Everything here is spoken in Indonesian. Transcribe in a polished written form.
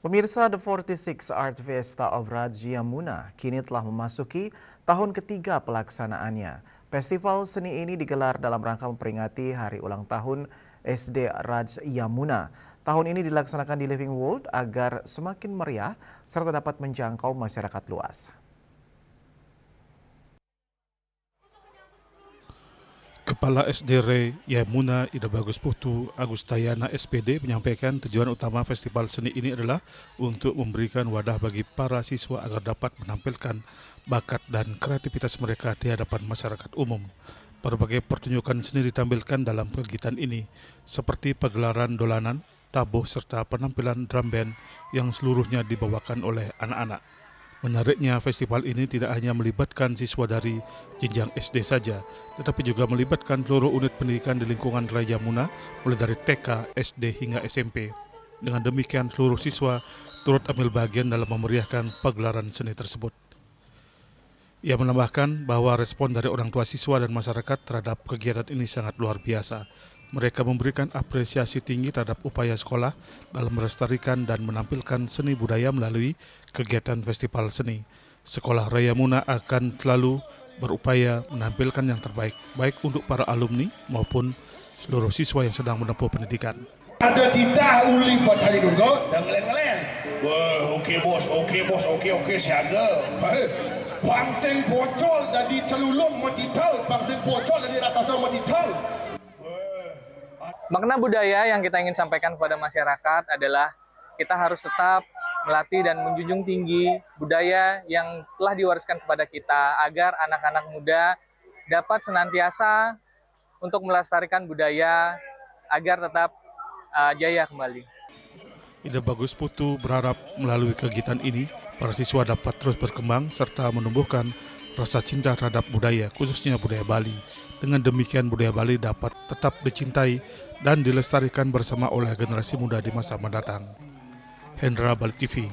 Pemirsa, The 46 Art Fiesta of Rajayamuna kini telah memasuki tahun ketiga pelaksanaannya. Festival seni ini digelar dalam rangka memperingati hari ulang tahun SD Rajayamuna. Tahun ini dilaksanakan di Living World agar semakin meriah serta dapat menjangkau masyarakat luas. Kepala SD Rajayamuna Ida Bagus Putu Agustayana SPD menyampaikan tujuan utama festival seni ini adalah untuk memberikan wadah bagi para siswa agar dapat menampilkan bakat dan kreativitas mereka di hadapan masyarakat umum. Berbagai pertunjukan seni ditampilkan dalam kegiatan ini, seperti pagelaran dolanan, tabuh, serta penampilan drum band yang seluruhnya dibawakan oleh anak-anak. Menariknya, festival ini tidak hanya melibatkan siswa dari jenjang SD saja, tetapi juga melibatkan seluruh unit pendidikan di lingkungan Rajayamuna, mulai dari TK, SD, hingga SMP. Dengan demikian, seluruh siswa turut ambil bagian dalam memeriahkan pagelaran seni tersebut. Ia menambahkan bahwa respon dari orang tua siswa dan masyarakat terhadap kegiatan ini sangat luar biasa. Mereka memberikan apresiasi tinggi terhadap upaya sekolah dalam melestarikan dan menampilkan seni budaya melalui kegiatan festival seni. Sekolah Rajayamuna akan selalu berupaya menampilkan yang terbaik, baik untuk para alumni maupun seluruh siswa yang sedang menempuh pendidikan. Ada tidak uli buat hari dulu dan ngelen-ngelen. Wah, oke, siaga. Bangseng bocol jadi celulung matital, bangseng bocol jadi raksasa matital. Makna budaya yang kita ingin sampaikan kepada masyarakat adalah kita harus tetap melatih dan menjunjung tinggi budaya yang telah diwariskan kepada kita agar anak-anak muda dapat senantiasa untuk melestarikan budaya agar tetap jaya kembali. Ida Bagus Putu berharap melalui kegiatan ini, para siswa dapat terus berkembang serta menumbuhkan rasa cinta terhadap budaya, khususnya budaya Bali. Dengan demikian, budaya Bali dapat tetap dicintai dan dilestarikan bersama oleh generasi muda di masa mendatang. Hendra, Bali TV.